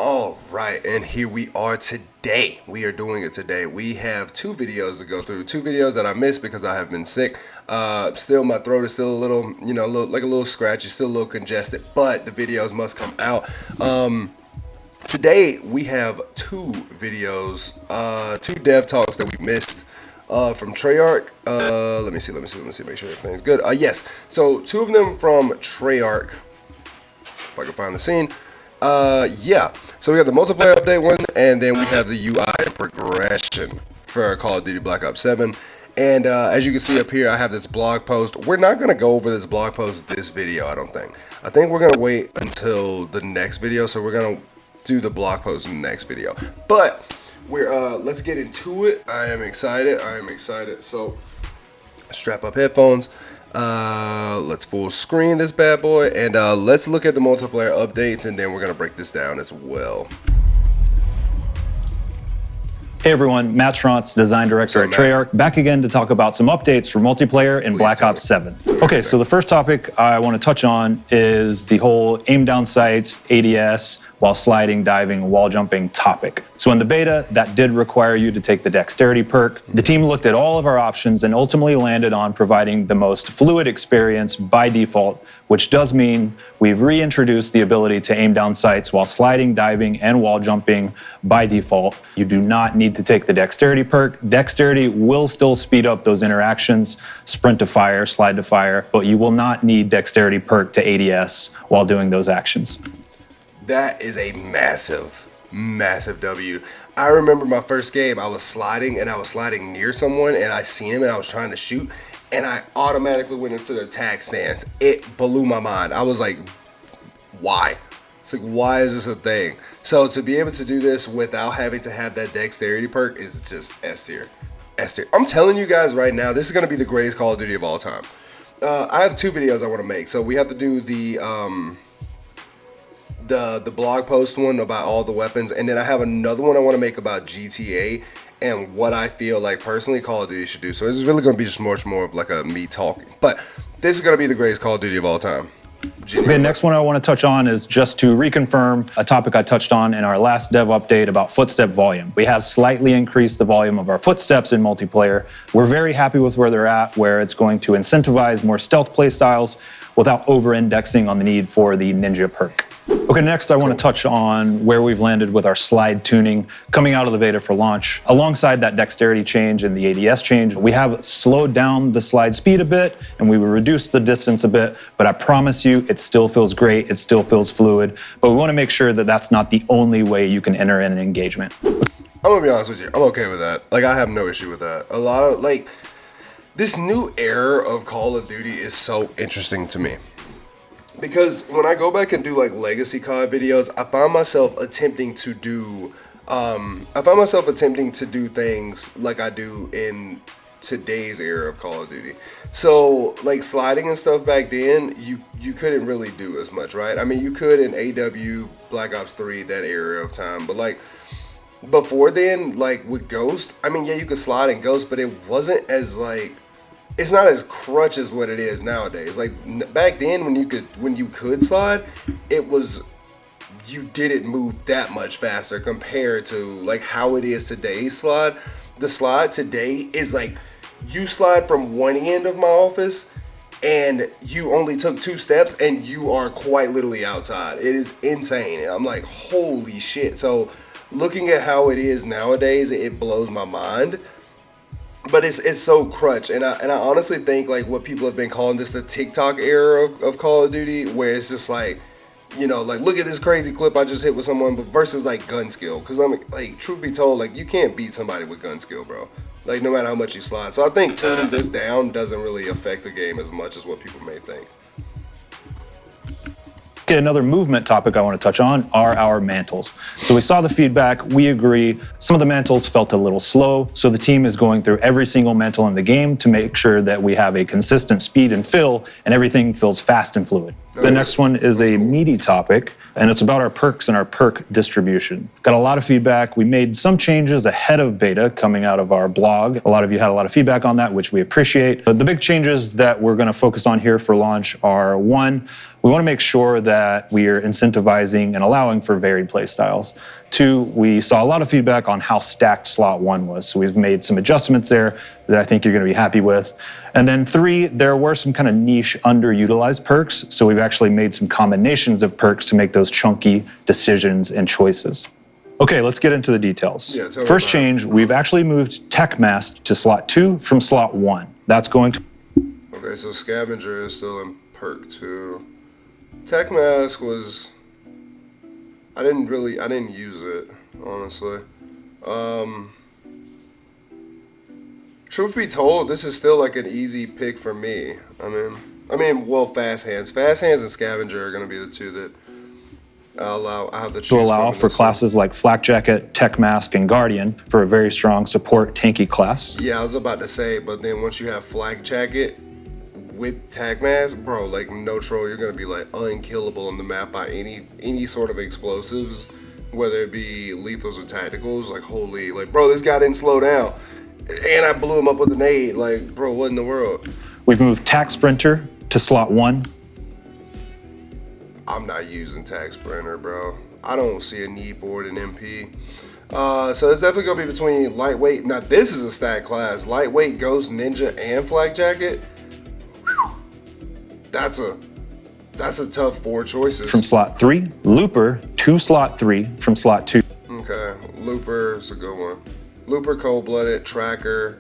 All right, and here we are today. We are doing it today. We have two videos to go through. Two videos that I missed because I have been sick. Still, my throat is still a little, like a little scratchy, still a little congested, but the videos must come out. Today, we have two videos, two dev talks that we missed from Treyarch. Let me see, make sure everything's good. Yes, so two of them from Treyarch. If I can find the scene. Yeah. So we got the multiplayer update one, and then we have the UI progression for Call of Duty Black Ops 7. And as you can see up here, I have this blog post. We're not going to go over this blog post this video, I don't think. I think we're going to wait until the next video, so we're going to do the blog post in the next video. But let's get into it. I am excited. So strap up headphones. Let's full screen this bad boy, and let's look at the multiplayer updates, and then we're gonna break this down as well. Hey everyone, Matt Schrontz, design director at Treyarch, back again to talk about some updates for multiplayer in Black Ops 7. Okay, so the first topic I want to touch on is the whole aim down sights, ADS, while sliding, diving, wall jumping topic. So in the beta, that did require you to take the dexterity perk. The team looked at all of our options and ultimately landed on providing the most fluid experience by default, which does mean we've reintroduced the ability to aim down sights while sliding, diving, and wall jumping by default. You do not need to take the dexterity perk. Dexterity will still speed up those interactions, sprint to fire, slide to fire, but you will not need dexterity perk to ADS while doing those actions. That is a massive W. I remember my first game, I was sliding near someone, and I seen him and I was trying to shoot, and I automatically went into the attack stance. It blew my mind. I was like, why? It's like, why is this a thing? So to be able to do this without having to have that dexterity perk is just S tier. I'm telling you guys right now, this is going to be the greatest Call of Duty of all time. I have two videos I want to make. So we have to do the blog post one about all the weapons, and then I have another one I want to make about GTA and what I feel like personally Call of Duty should do. So this is really going to be just much more of like a me talking, but this is going to be the greatest Call of Duty of all time. Okay, next one I want to touch on is just to reconfirm a topic I touched on in our last dev update about footstep volume. We have slightly increased the volume of our footsteps in multiplayer. We're very happy with where they're at, where it's going to incentivize more stealth play styles without over-indexing on the need for the ninja perk. Okay, next I want to touch on where we've landed with our slide tuning coming out of the beta for launch. Alongside that dexterity change and the ADS change, we have slowed down the slide speed a bit and we reduced the distance a bit, but I promise you it still feels great, it still feels fluid, but we want to make sure that that's not the only way you can enter in an engagement. I'm gonna be honest with you, I'm okay with that. Like, I have no issue with that. A lot of, like, this new era of Call of Duty is so interesting to me. Because when I go back and do like legacy COD videos, I find myself attempting to do things like I do in today's era of Call of Duty. So like sliding and stuff back then, you couldn't really do as much, right? I mean, you could in AW, Black Ops 3, that era of time, but like before then, like with Ghost, I mean, yeah, you could slide in Ghost, but it wasn't as like, it's not as crutch as what it is nowadays. Like back then when you could slide, it was, you didn't move that much faster compared to like how it is today's slide. The slide today is like, you slide from one end of my office and you only took 2 steps and you are quite literally outside. It is insane. And I'm like, holy shit. So looking at how it is nowadays, it blows my mind. But it's so crutch, and I honestly think like what people have been calling this the TikTok era of Call of Duty, where it's just like, you know, like look at this crazy clip I just hit with someone, but versus like gun skill, because I'm like, truth be told, like you can't beat somebody with gun skill, bro. Like no matter how much you slide. So I think turning this down doesn't really affect the game as much as what people may think. Okay, another movement topic I want to touch on are our mantles. So we saw the feedback, we agree, some of the mantles felt a little slow, so the team is going through every single mantle in the game to make sure that we have a consistent speed and fill, and everything feels fast and fluid. The next one is a meaty topic, and it's about our perks and our perk distribution. Got a lot of feedback. We made some changes ahead of beta coming out of our blog. A lot of you had a lot of feedback on that, which we appreciate. But the big changes that we're going to focus on here for launch are, one, we want to make sure that we are incentivizing and allowing for varied play styles. Two, we saw a lot of feedback on how stacked slot 1 was, so we've made some adjustments there that I think you're going to be happy with. And then 3, there were some kind of niche underutilized perks, so we've actually made some combinations of perks to make those chunky decisions and choices. Okay, let's get into the details. Yeah, First change, we've actually moved Tech Mask to slot 2 from slot 1. That's going to... Okay, so Scavenger is still in perk 2. Tech Mask was... I didn't use it, honestly. Truth be told, this is still like an easy pick for me. I mean, well, Fast Hands. Fast Hands and Scavenger are going to be the two that I have to choose to allow for classes like Flak Jacket, Tech Mask, and Guardian for a very strong support tanky class. Yeah, I was about to say, but then once you have Flak Jacket with Tech Mask, bro, like no troll, you're gonna be like unkillable on the map by any sort of explosives, whether it be lethals or tacticals. Like holy, like bro, this guy didn't slow down, and I blew him up with a nade. Like bro, what in the world? We've moved Tac Sprinter to slot 1. I'm not using Tac Sprinter, bro. I don't see a need for it in MP. So it's definitely gonna be between lightweight. Now this is a stack class: lightweight, Ghost, Ninja, and Flak Jacket. That's a tough 4 choices. From slot 3, Looper to slot 3 from slot 2. Okay, Looper's a good one. Looper, Cold-Blooded, Tracker.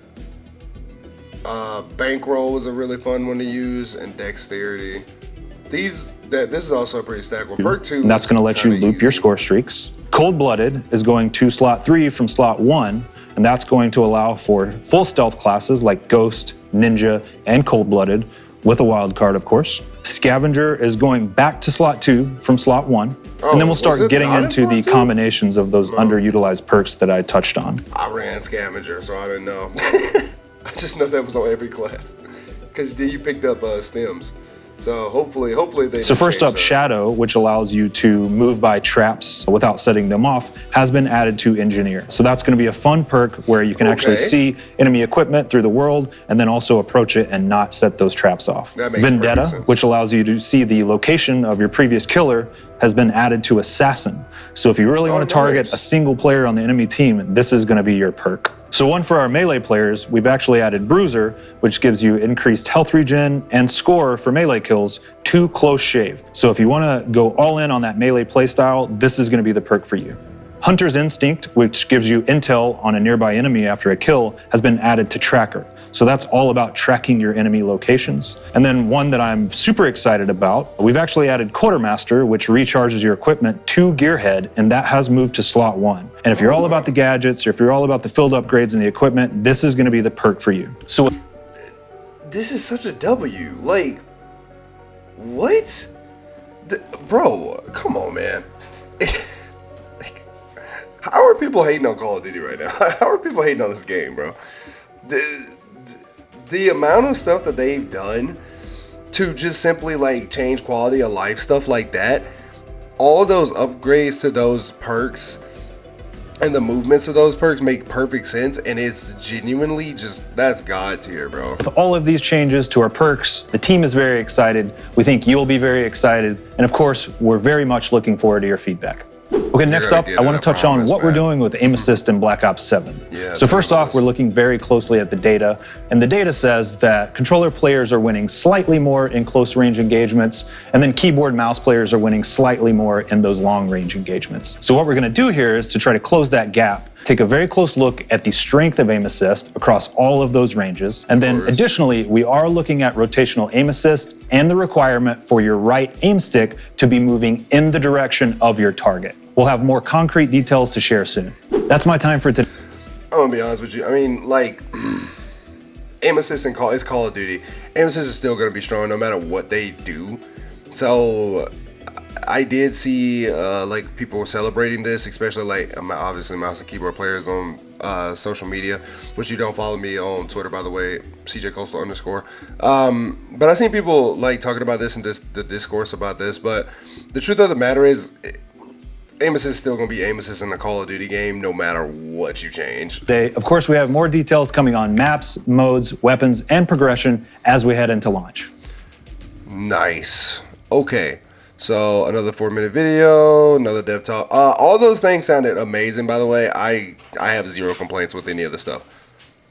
Bankroll was a really fun one to use, and Dexterity. This is also a pretty stackable perk 2. And that's going to let you loop your score streaks. Cold-Blooded is going to slot 3 from slot 1, and that's going to allow for full stealth classes like Ghost, Ninja, and Cold-Blooded, with a wild card, of course. Scavenger is going back to slot 2 from slot 1. And then we'll start getting into the combinations of those underutilized perks that I touched on. I ran Scavenger, so I didn't know. I just know that was on every class. Because then you picked up stems. So hopefully they. So first up, Shadow, which allows you to move by traps without setting them off, has been added to Engineer. So that's going to be a fun perk where you can actually see enemy equipment through the world and then also approach it and not set those traps off. That makes Vendetta, sense. which allows you to see the location of your previous killer, has been added to Assassin. So if you really want to target a single player on the enemy team, this is going to be your perk. So one for our melee players, we've actually added Bruiser, which gives you increased health regen and score for melee kills to close shave. So if you want to go all in on that melee playstyle, this is going to be the perk for you. Hunter's Instinct, which gives you intel on a nearby enemy after a kill, has been added to Tracker. So that's all about tracking your enemy locations. And then one that I'm super excited about, we've actually added Quartermaster, which recharges your equipment to Gearhead, and that has moved to slot 1. And if you're all about the gadgets, or if you're all about the field upgrades and the equipment, this is going to be the perk for you. So this is such a W. Like, what? Bro, come on, man. How are people hating on Call of Duty right now? How are people hating on this game, bro? The amount of stuff that they've done to just simply like change quality of life, stuff like that, all those upgrades to those perks and the movements of those perks make perfect sense, and it's genuinely just, that's God tier, bro. With all of these changes to our perks, the team is very excited. We think you'll be very excited. And of course, we're very much looking forward to your feedback. Okay, next up, I want to touch on what we're doing with Aim Assist in Black Ops 7. Yeah, so first off, we're looking very closely at the data, and the data says that controller players are winning slightly more in close range engagements, and then keyboard mouse players are winning slightly more in those long range engagements. So what we're going to do here is to try to close that gap, take a very close look at the strength of Aim Assist across all of those ranges, and then additionally, we are looking at rotational Aim Assist and the requirement for your right aim stick to be moving in the direction of your target. We'll have more concrete details to share soon. That's my time for today. I'm gonna be honest with you. I mean, like, Aim Assist and it's Call of Duty. Aim Assist is still gonna be strong no matter what they do. So, I did see like people were celebrating this, especially like obviously mouse and keyboard players on social media, which you don't follow me on Twitter, by the way, CJ Coastal _. But I seen people like talking about this and the discourse about this. But the truth of the matter is, aim assist is still going to be aim assist in a Call of Duty game, no matter what you change. Of course, we have more details coming on maps, modes, weapons, and progression as we head into launch. Nice. Okay. So another 4-minute video, another dev talk. All those things sounded amazing, by the way. I have zero complaints with any of the stuff.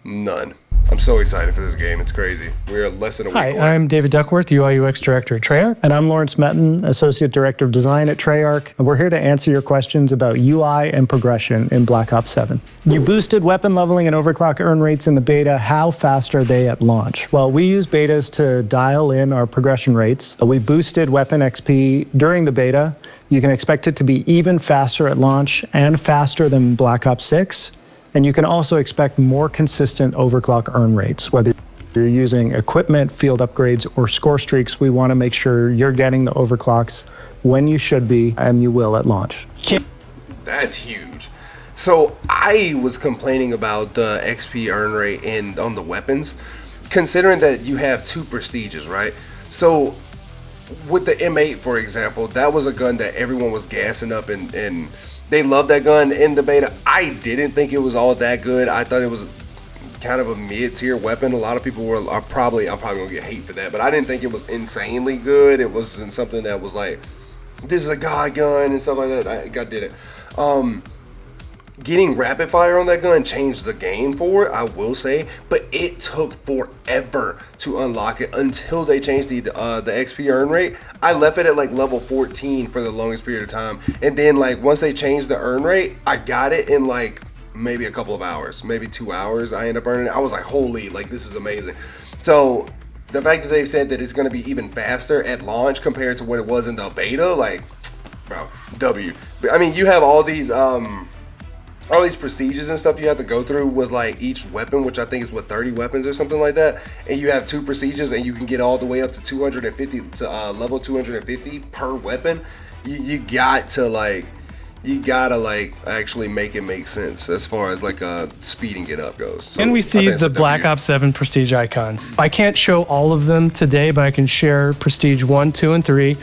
None. I'm so excited for this game. It's crazy. We're less than a week away. Hi, I'm David Duckworth, UI UX Director at Treyarch. And I'm Lawrence Metton, Associate Director of Design at Treyarch. And we're here to answer your questions about UI and progression in Black Ops 7. You boosted weapon leveling and overclock earn rates in the beta. How fast are they at launch? Well, we use betas to dial in our progression rates. We boosted weapon XP during the beta. You can expect it to be even faster at launch and faster than Black Ops 6. And you can also expect more consistent overclock earn rates. Whether you're using equipment, field upgrades, or score streaks, we want to make sure you're getting the overclocks when you should be, and you will at launch. That's huge. So I was complaining about the XP earn rate on the weapons, considering that you have 2 prestiges, right? So with the M8, for example, that was a gun that everyone was gassing up and they loved that gun in the beta. I didn't think it was all that good. I thought it was kind of a mid-tier weapon. A lot of people I'm probably gonna get hate for that, but I didn't think it was insanely good. It wasn't something that was like, this is a god gun and stuff like that. I did it. Getting rapid fire on that gun changed the game for it, I will say, but it took forever to unlock it until they changed the XP earn rate. I left it at like level 14 for the longest period of time, and then like once they changed the earn rate, I got it in like maybe a couple of hours, maybe 2 hours. I ended up earning it. I was like, holy, like this is amazing. So the fact that they've said that it's going to be even faster at launch compared to what it was in the beta, like, bro, W. I mean, you have all these procedures and stuff you have to go through with like each weapon, which I think is 30 weapons or something like that, and you have 2 procedures and you can get all the way up to 250 to level 250 per weapon. You gotta actually make it make sense as far as like speeding it up goes. So And we see the Black Ops 7 prestige icons. I can't show all of them today, but I can share prestige 1, 2, and 3.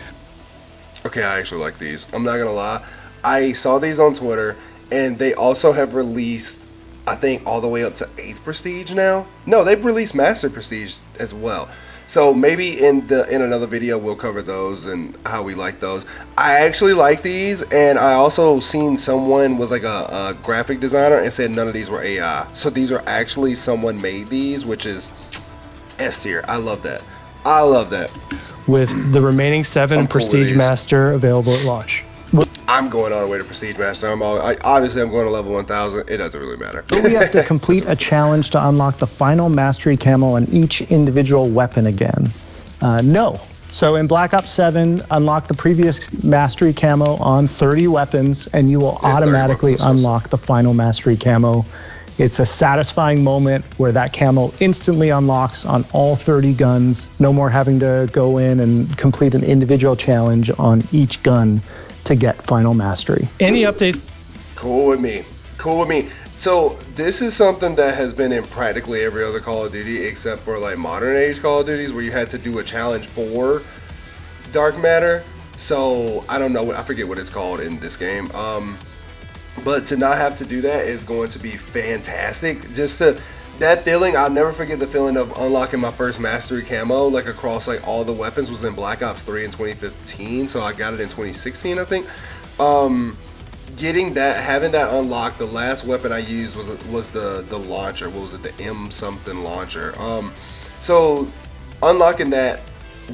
Okay, I actually like these. I'm not gonna lie. I saw these on Twitter. And they also have released, I think, all the way up to 8th Prestige now. No, they've released Master Prestige as well. So maybe in another video we'll cover those and how we like those. I actually like these, and I also seen someone was like a graphic designer and said none of these were AI. So these are actually someone made these, which is S tier. I love that. I love that. With the remaining 7 Prestige Master available at launch. I'm going all the way to Prestige Master. Obviously I'm going to level 1000. It doesn't really matter. We have to complete a challenge to unlock the final mastery camo on each individual weapon again. No. So in Black Ops 7, unlock the previous mastery camo on 30 weapons, and you will automatically unlock the final mastery camo. It's a satisfying moment where that camo instantly unlocks on all 30 guns. No more having to go in and complete an individual challenge on each gun to get final mastery. Any updates? Cool with me. Cool with me. So this is something that has been in practically every other Call of Duty except for like modern age Call of Duties where you had to do a challenge for Dark Matter. So I don't know, I forget what it's called in this game. But to not have to do that is going to be fantastic. That feeling, I'll never forget the feeling of unlocking my first mastery camo, like across like all the weapons, was in Black Ops 3 in 2015. So I got it in 2016, I think. Getting that, having that unlocked, the last weapon I used was the launcher. What was it? The M something launcher. So unlocking that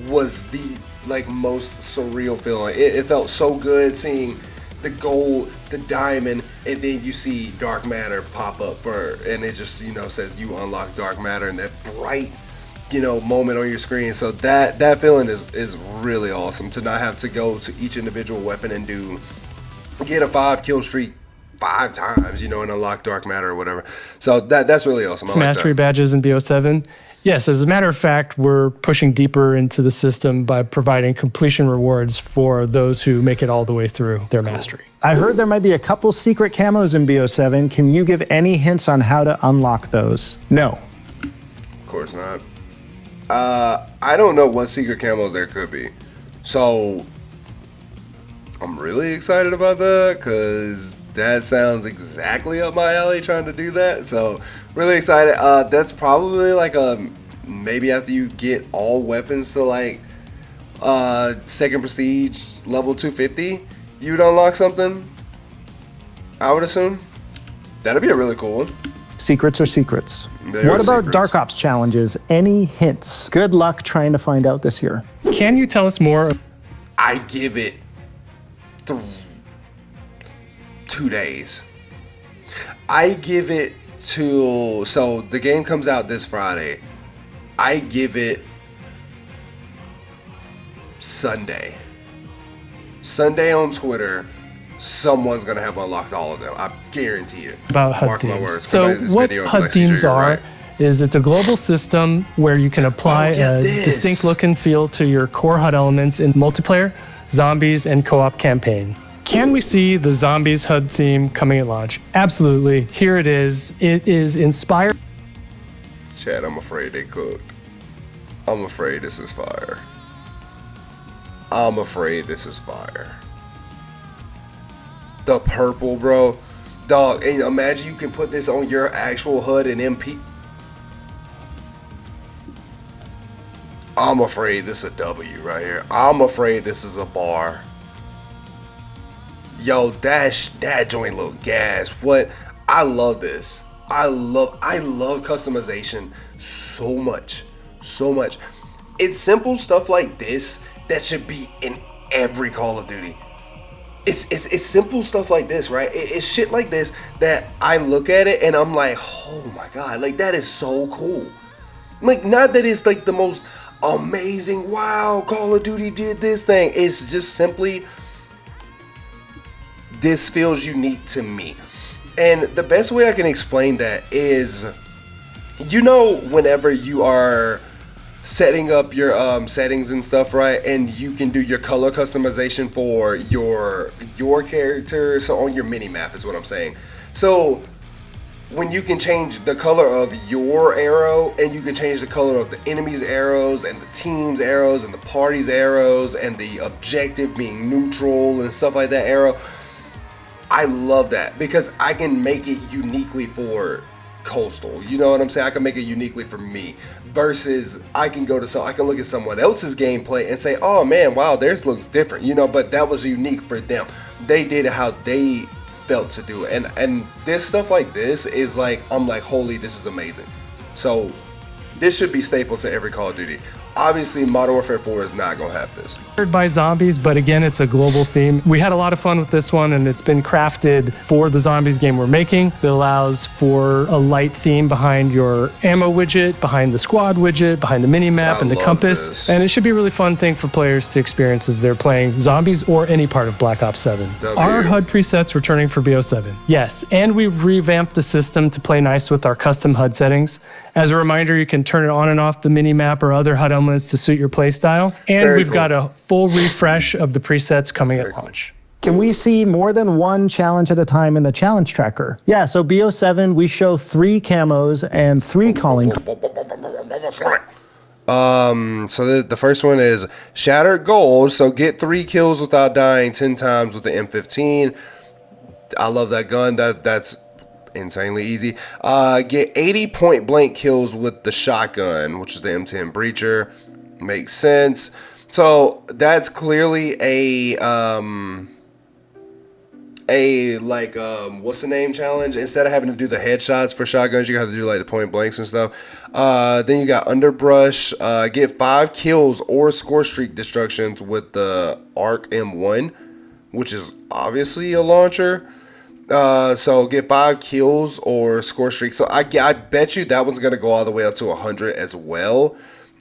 was the like most surreal feeling. It felt so good seeing the gold, the diamond, and then you see Dark Matter pop up and it just, says you unlock Dark Matter, and that bright, moment on your screen. So that feeling is really awesome, to not have to go to each individual weapon and get a 5 kill streak 5 times, and unlock Dark Matter or whatever. So that's really awesome. I like Mastery that. badges in BO7. Yes, as a matter of fact, we're pushing deeper into the system by providing completion rewards for those who make it all the way through their mastery. I heard there might be a couple secret camos in BO7. Can you give any hints on how to unlock those? No. Of course not. I don't know what secret camos there could be. So I'm really excited about that because that sounds exactly up my alley trying to do that. So really excited. That's probably like maybe after you get all weapons to like second prestige level 250, you'd unlock something. I would assume. That'd be a really cool one. Secrets are secrets. They What are about secrets. Dark Ops challenges? Any hints? Good luck trying to find out this year. Can you tell us more? I give it 2 days. I give it till, so the game comes out this Friday. I give it Sunday. Sunday on Twitter, someone's gonna have unlocked all of them. I guarantee it. About HUD Mark my themes. words. So Come back to this what video and be HUD like, "CJ, themes you're are right." is it's a global system where you can apply a this. distinct look and feel to your core HUD elements in multiplayer, zombies, and co-op campaign. Can we see the zombies HUD theme coming at launch? Absolutely. Here it is. It is inspired. Chad, I'm afraid they cooked. I'm afraid this is fire. I'm afraid this is fire. The purple, bro. Dog, and imagine you can put this on your actual HUD and MP. I'm afraid this is a W right here. I'm afraid this is a bar. Yo, that joint look gas. What? I love this. I love customization so much. So much. It's simple stuff like this that should be in every Call of Duty. It's simple stuff like this, right? It's shit like this that I look at it and I'm like, oh my god, like that is so cool. Like, not that it's like the most amazing, wow, Call of Duty did this thing. It's just simply, this feels unique to me. And the best way I can explain that is, you know, whenever you are setting up your settings and stuff, right, and you can do your color customization for your character, so on your mini map is what I'm saying. So when you can change the color of your arrow, and you can change the color of the enemy's arrows and the team's arrows and the party's arrows and the objective being neutral and stuff like that arrow, I love that because I can make it uniquely for Coastal. You know what I'm saying? I can make it uniquely for me versus I can look at someone else's gameplay and say, oh man, wow, theirs looks different, you know, but that was unique for them. They did it how they felt to do it. And this stuff like this is like, I'm like, holy, this is amazing. So this should be staple to every Call of Duty. Obviously, Modern Warfare 4 is not going to have this. By zombies, but again, it's a global theme. We had a lot of fun with this one, and it's been crafted for the zombies game we're making. It allows for a light theme behind your ammo widget, behind the squad widget, behind the mini map, and the love compass. this. And it should be a really fun thing for players to experience as they're playing zombies or any part of Black Ops 7. Are HUD presets returning for BO7? Yes, and we've revamped the system to play nice with our custom HUD settings. As a reminder, you can turn it on and off the mini map or other HUD elements to suit your playstyle. And Very we've cool. got a full refresh of the presets coming at launch. Can we see more than one challenge at a time in the challenge tracker? Yeah, so BO7, we show 3 camos and 3 calling. So the first one is Shattered Gold. So get 3 kills without dying 10 times with the M15. I love that gun. That's insanely easy. Get 80 point blank kills with the shotgun, which is the M10 Breacher. Makes sense. So that's clearly what's the name challenge? Instead of having to do the headshots for shotguns, you have to do like the point blanks and stuff. Then you got Underbrush. Get 5 kills or score streak destructions with the Arc M1, which is obviously a launcher. So get 5 kills or score streak. So I bet you that one's gonna go all the way up to 100 as well.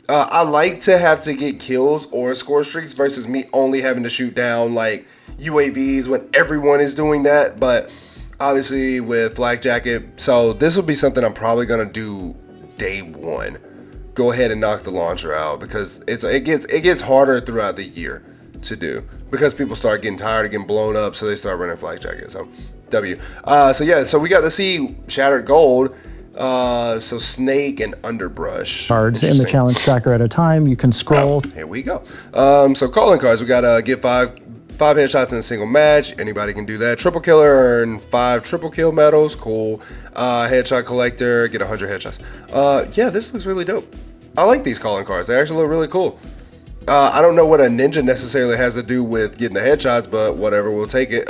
I like to have to get kills or score streaks versus me only having to shoot down like UAVs when everyone is doing that. But obviously with Flak Jacket, so this will be something I'm probably gonna do day one. go ahead and knock the launcher out, because it gets harder throughout the year to do, because people start getting tired of getting blown up, so they start running flak jackets. So W. So yeah, so we got to see Shattered Gold. So Snake and Underbrush cards in the challenge tracker at a time. You can scroll. Here we go. So calling cards, we gotta get five headshots in a single match. Anybody can do that. Triple killer, earn 5 triple kill medals. Cool. Headshot collector, get 100 headshots. Yeah, this looks really dope. I like these calling cards. They actually look really cool. I don't know what a ninja necessarily has to do with getting the headshots, but whatever, we'll take it.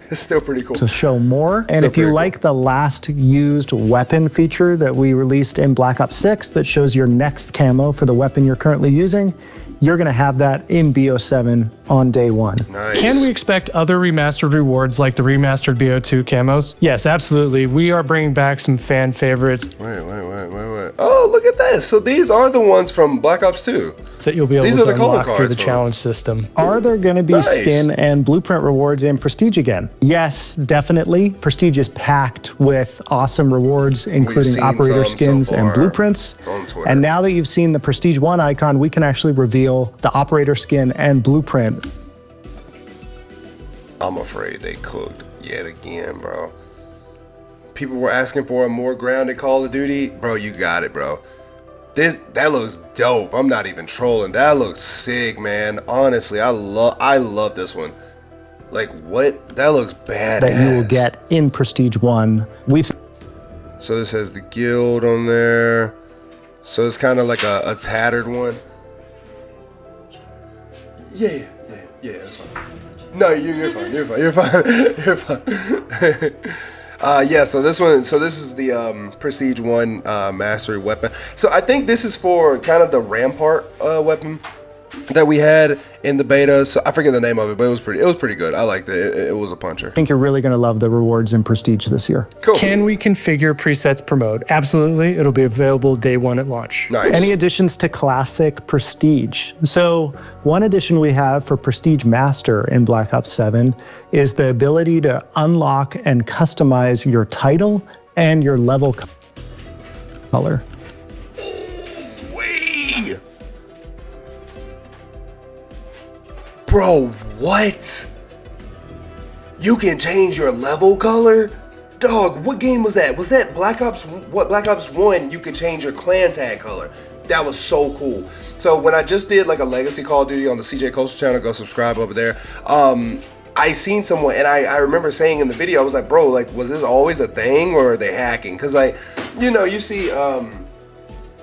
It's still pretty cool. To show more. And Still if you pretty like the last used weapon feature that we released in Black Ops 6 that shows your next camo for the weapon you're currently using, you're going to have that in BO7 on day one. Nice. Can we expect other remastered rewards like the remastered BO2 camos? Yes, absolutely. We are bringing back some fan favorites Wait. Oh, look at this. So these are the ones from Black Ops 2. that you'll be able These are to the calling unlock through cards the for- challenge system. Are there going to be Nice. skin and blueprint rewards in Prestige again? Yes, definitely. Prestige is packed with awesome rewards, including seen operator some so skins and far blueprints. on Twitter. And now that you've seen the Prestige 1 icon, we can actually reveal the operator skin and blueprint. I'm afraid they cooked yet again, bro. People were asking for a more grounded Call of Duty. Bro, you got it, bro. That looks dope. I'm not even trolling. That looks sick, man. Honestly, I love this one. Like, what? That looks badass. That you will get in Prestige 1. So this has the guild on there. So it's kind of like a tattered one. Yeah, that's fine. No, you're fine. You're fine. Yeah, so this is the Prestige 1 Mastery weapon. So I think this is for kind of the Rampart weapon that we had in the beta. So I forget the name of it, but it was pretty good. I liked it. It was a puncher. I think you're really going to love the rewards in Prestige this year. Cool. Can we configure presets per mode? Absolutely. It'll be available day one at launch. Nice. Any additions to Classic Prestige? So one addition we have for Prestige Master in Black Ops 7 is the ability to unlock and customize your title and your level color. Wait. Bro, what? You can change your level color? Dog, what game was that? Was that Black Ops 1? You could change your clan tag color. That was so cool. So when I just did like a Legacy Call of Duty on the CJ Coastal channel, go subscribe over there. I seen someone, and I remember saying in the video, I was like, bro, like, was this always a thing, or are they hacking? Because, like, you see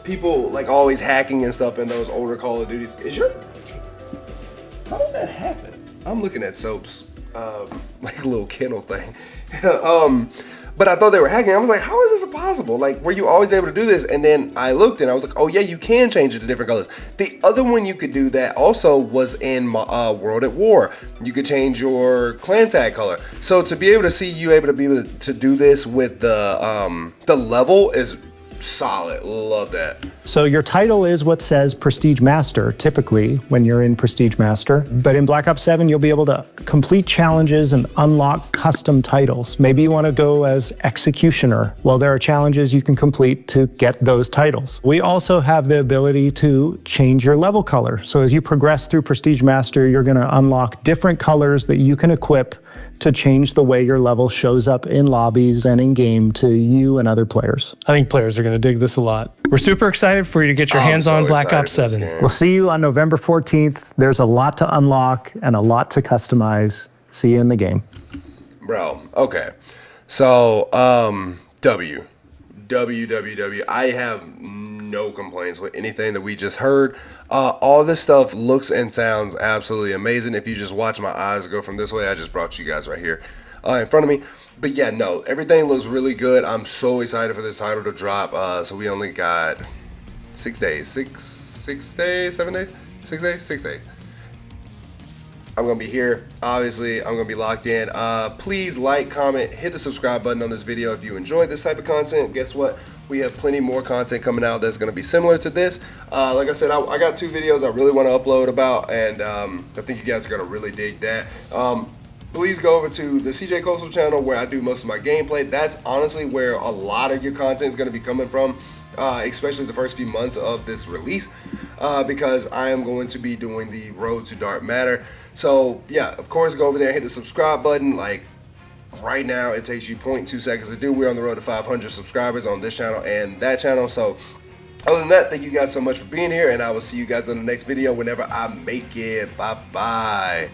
people like always hacking and stuff in those older Call of Duties. How did that happen? I'm looking at Soap's like a little kennel thing. But I thought they were hacking. I was like, how is this possible? Like, were you always able to do this? And then I looked and I was like, oh yeah, you can change it to different colors. The other one you could do that also was in World at War. You could change your clan tag color. So to be able to see you able to do this with the level is solid. Love that. So your title is what says Prestige Master, typically, when you're in Prestige Master. But in Black Ops 7, you'll be able to complete challenges and unlock custom titles. Maybe you want to go as Executioner. Well, there are challenges you can complete to get those titles. We also have the ability to change your level color. So as you progress through Prestige Master, you're going to unlock different colors that you can equip to change the way your level shows up in lobbies and in game to you and other players. I think players are going to dig this a lot. We're super excited for you to get your hands on Black Ops 7. We'll see you on November 14th. There's a lot to unlock and a lot to customize. See you in the game. Bro, okay. So, W. I have no complaints with anything that we just heard. All this stuff looks and sounds absolutely amazing. If you just watch my eyes go from this way, I just brought you guys right here in front of me. But yeah, no, everything looks really good. I'm so excited for this title to drop. So we only got 6 days. 6 days? 7 days? 6 days? 6 days. I'm going to be here. Obviously, I'm going to be locked in. Please like, comment, hit the subscribe button on this video if you enjoyed this type of content. Guess what? We have plenty more content coming out that's going to be similar to this. Like I said, I got 2 videos I really want to upload about, and I think you guys are going to really dig that. Please go over to the CJ Coastal channel where I do most of my gameplay. That's honestly where a lot of your content is going to be coming from. especially the first few months of this release, because I am going to be doing the Road to Dark Matter. So yeah, of course, go over there and hit the subscribe button. Like right now, it takes you 0.2 seconds to do. We're on the road to 500 subscribers on this channel and that channel. So other than that, thank you guys so much for being here, and I will see you guys in the next video whenever I make it. Bye bye.